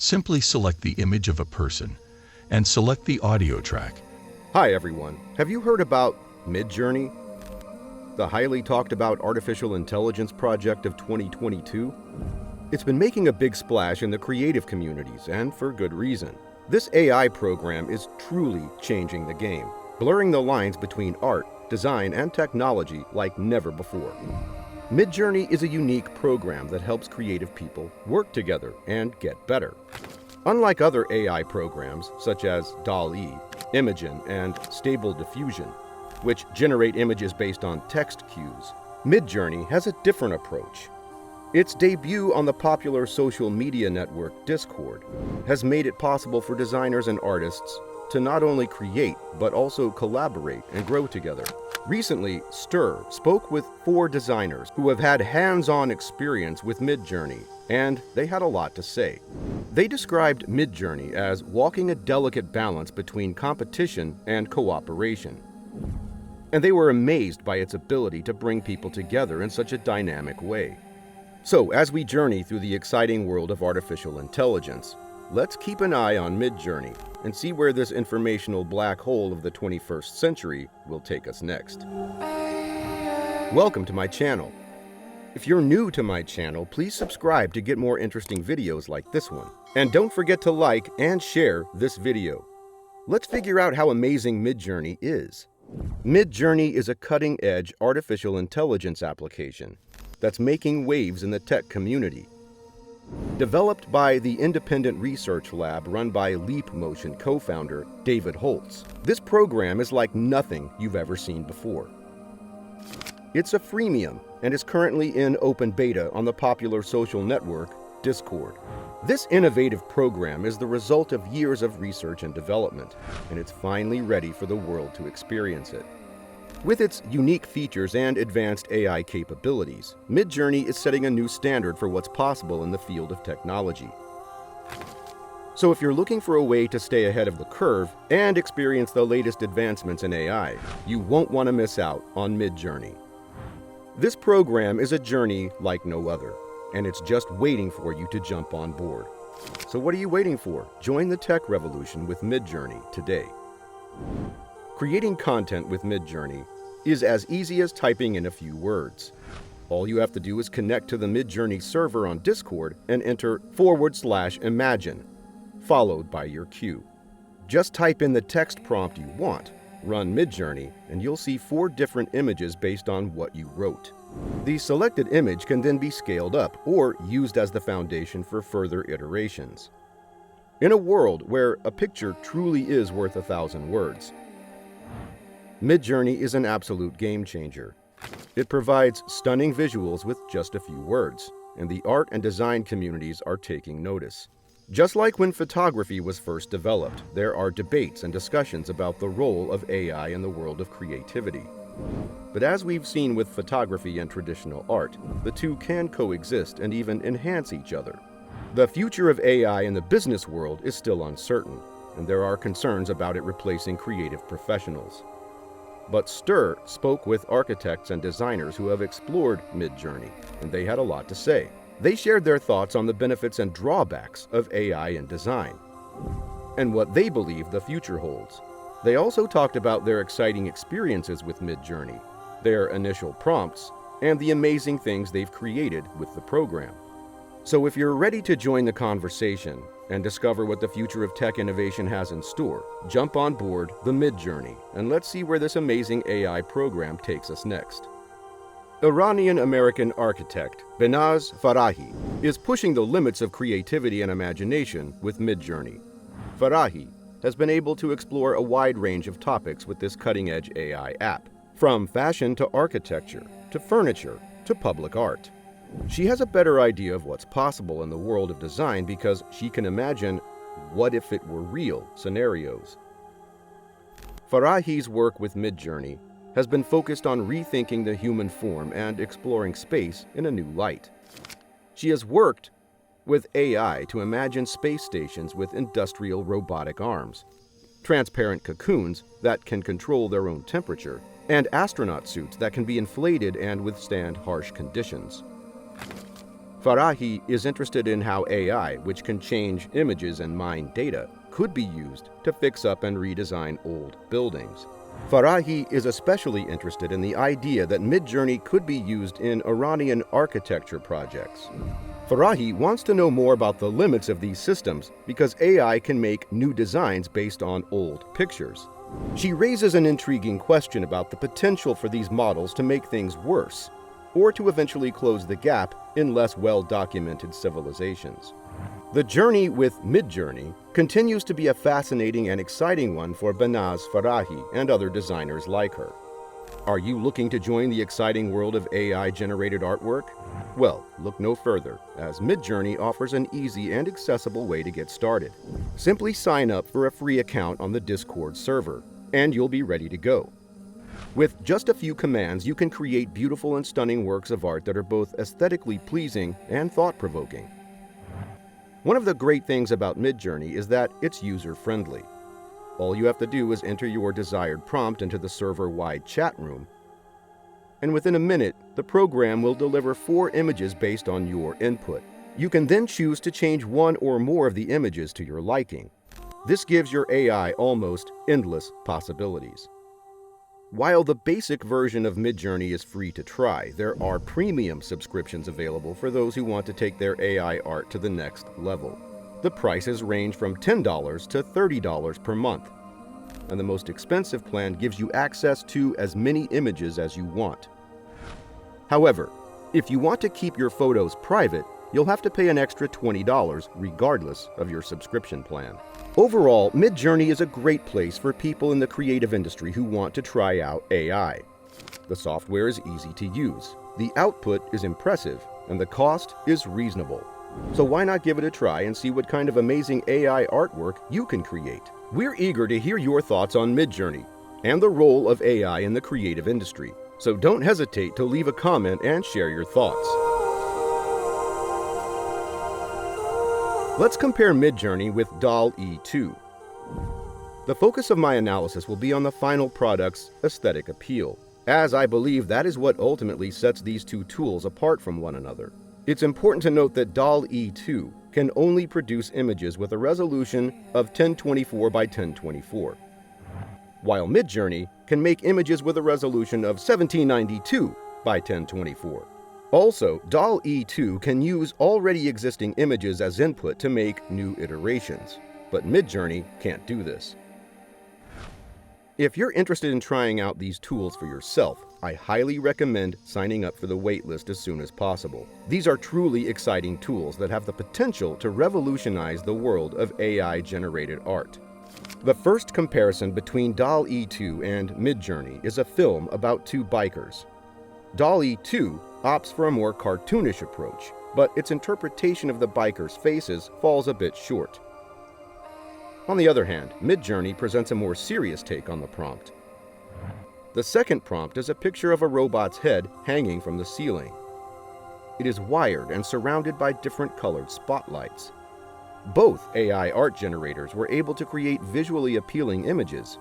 Simply select the image of a person and select the audio track. Hi everyone, have you heard about Midjourney? The highly talked about artificial intelligence project of 2022? It's been making a big splash in the creative communities, and for good reason. This AI program is truly changing the game, blurring the lines between art, design, and technology like never before. Midjourney is a unique program that helps creative people work together and get better. Unlike other AI programs such as DALL-E, Imagen, and Stable Diffusion, which generate images based on text cues, Midjourney has a different approach. Its debut on the popular social media network Discord has made it possible for designers and artists to not only create, but also collaborate and grow together. Recently, Stir spoke with 4 designers who have had hands-on experience with Midjourney, and they had a lot to say. They described Midjourney as walking a delicate balance between competition and cooperation. And they were amazed by its ability to bring people together in such a dynamic way. So, as we journey through the exciting world of artificial intelligence, let's keep an eye on Midjourney and see where this informational black hole of the 21st century will take us next. Welcome to my channel. If you're new to my channel, please subscribe to get more interesting videos like this one. And don't forget to like and share this video. Let's figure out how amazing Midjourney is. Midjourney is a cutting-edge artificial intelligence application that's making waves in the tech community. Developed by the independent research lab run by Leap Motion co-founder David Holtz, this program is like nothing you've ever seen before. It's a freemium and is currently in open beta on the popular social network Discord. This innovative program is the result of years of research and development, and it's finally ready for the world to experience it. With its unique features and advanced AI capabilities, Midjourney is setting a new standard for what's possible in the field of technology. So if you're looking for a way to stay ahead of the curve and experience the latest advancements in AI, you won't want to miss out on Midjourney. This program is a journey like no other, and it's just waiting for you to jump on board. So what are you waiting for? Join the tech revolution with Midjourney today. Creating content with Midjourney is as easy as typing in a few words. All you have to do is connect to the Midjourney server on Discord and enter /imagine, followed by your cue. Just type in the text prompt you want, run Midjourney, and you'll see 4 different images based on what you wrote. The selected image can then be scaled up or used as the foundation for further iterations. In a world where a picture truly is worth 1,000 words, Midjourney is an absolute game changer. It provides stunning visuals with just a few words, and the art and design communities are taking notice. Just like when photography was first developed, there are debates and discussions about the role of AI in the world of creativity. But as we've seen with photography and traditional art, the two can coexist and even enhance each other. The future of AI in the business world is still uncertain, and there are concerns about it replacing creative professionals. But Stir spoke with architects and designers who have explored Midjourney, and they had a lot to say. They shared their thoughts on the benefits and drawbacks of AI in design, and what they believe the future holds. They also talked about their exciting experiences with Midjourney, their initial prompts, and the amazing things they've created with the program. So if you're ready to join the conversation and discover what the future of tech innovation has in store, jump on board the Midjourney, and let's see where this amazing AI program takes us next. Iranian-American architect Behnaz Farahi is pushing the limits of creativity and imagination with Midjourney. Farahi has been able to explore a wide range of topics with this cutting-edge AI app, from fashion to architecture, to furniture, to public art. She has a better idea of what's possible in the world of design because she can imagine what if it were real scenarios. Farahi's work with Midjourney has been focused on rethinking the human form and exploring space in a new light. She has worked with AI to imagine space stations with industrial robotic arms, transparent cocoons that can control their own temperature, and astronaut suits that can be inflated and withstand harsh conditions. Farahi is interested in how AI, which can change images and mine data, could be used to fix up and redesign old buildings. Farahi is especially interested in the idea that Midjourney could be used in Iranian architecture projects. Farahi wants to know more about the limits of these systems because AI can make new designs based on old pictures. She raises an intriguing question about the potential for these models to make things worse, or to eventually close the gap in less well-documented civilizations. The journey with Midjourney continues to be a fascinating and exciting one for Behnaz Farahi and other designers like her. Are you looking to join the exciting world of AI-generated artwork? Well, look no further, as Midjourney offers an easy and accessible way to get started. Simply sign up for a free account on the Discord server, and you'll be ready to go. With just a few commands, you can create beautiful and stunning works of art that are both aesthetically pleasing and thought-provoking. One of the great things about Midjourney is that it's user-friendly. All you have to do is enter your desired prompt into the server-wide chat room, and within a minute, the program will deliver 4 images based on your input. You can then choose to change one or more of the images to your liking. This gives your AI almost endless possibilities. While the basic version of Midjourney is free to try, there are premium subscriptions available for those who want to take their AI art to the next level. The prices range from $10 to $30 per month, and the most expensive plan gives you access to as many images as you want. However, if you want to keep your photos private, you'll have to pay an extra $20 regardless of your subscription plan. Overall, Midjourney is a great place for people in the creative industry who want to try out AI. The software is easy to use, the output is impressive, and the cost is reasonable. So why not give it a try and see what kind of amazing AI artwork you can create? We're eager to hear your thoughts on Midjourney and the role of AI in the creative industry. So don't hesitate to leave a comment and share your thoughts. Let's compare Midjourney with DALL-E 2. The focus of my analysis will be on the final product's aesthetic appeal, as I believe that is what ultimately sets these two tools apart from one another. It's important to note that DALL-E 2 can only produce images with a resolution of 1024 by 1024, while Midjourney can make images with a resolution of 1792 by 1024. Also, DALL-E 2 can use already existing images as input to make new iterations, but Midjourney can't do this. If you're interested in trying out these tools for yourself, I highly recommend signing up for the waitlist as soon as possible. These are truly exciting tools that have the potential to revolutionize the world of AI-generated art. The first comparison between DALL-E 2 and Midjourney is a film about two bikers. DALL-E 2 opts for a more cartoonish approach, but its interpretation of the bikers' faces falls a bit short. On the other hand, Midjourney presents a more serious take on the prompt. The second prompt is a picture of a robot's head hanging from the ceiling. It is wired and surrounded by different colored spotlights. Both AI art generators were able to create visually appealing images,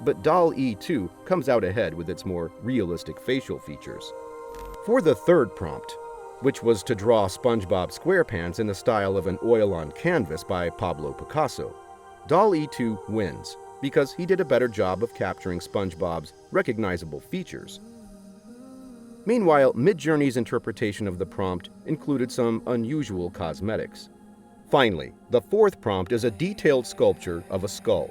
but DALL-E 2 comes out ahead with its more realistic facial features. For the third prompt, which was to draw SpongeBob SquarePants in the style of an oil on canvas by Pablo Picasso, DALL-E 2 wins because he did a better job of capturing SpongeBob's recognizable features. Meanwhile, Midjourney's interpretation of the prompt included some unusual cosmetics. Finally, the fourth prompt is a detailed sculpture of a skull.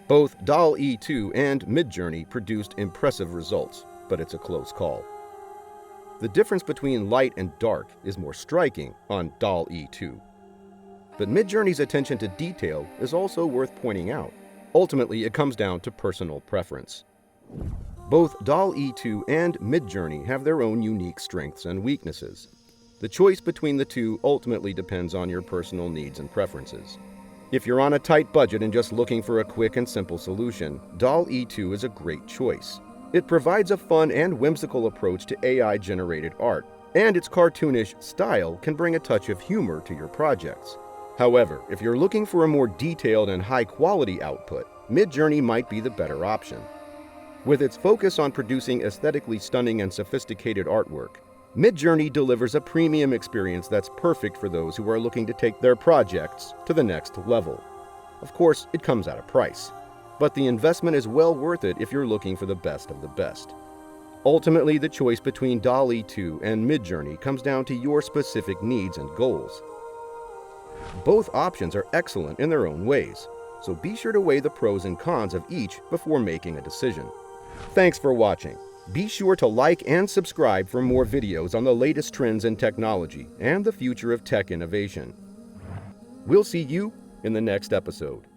Both DALL-E 2 and Midjourney produced impressive results, but it's a close call. The difference between light and dark is more striking on DALL-E 2. But Midjourney's attention to detail is also worth pointing out. Ultimately, it comes down to personal preference. Both DALL-E 2 and Midjourney have their own unique strengths and weaknesses. The choice between the two ultimately depends on your personal needs and preferences. If you're on a tight budget and just looking for a quick and simple solution, DALL-E 2 is a great choice. It provides a fun and whimsical approach to AI-generated art, and its cartoonish style can bring a touch of humor to your projects. However, if you're looking for a more detailed and high-quality output, Midjourney might be the better option. With its focus on producing aesthetically stunning and sophisticated artwork, Midjourney delivers a premium experience that's perfect for those who are looking to take their projects to the next level. Of course, it comes at a price, but the investment is well worth it if you're looking for the best of the best. Ultimately, the choice between DALL-E 2 and Midjourney comes down to your specific needs and goals. Both options are excellent in their own ways, so be sure to weigh the pros and cons of each before making a decision. Thanks for watching. Be sure to like and subscribe for more videos on the latest trends in technology and the future of tech innovation. We'll see you in the next episode.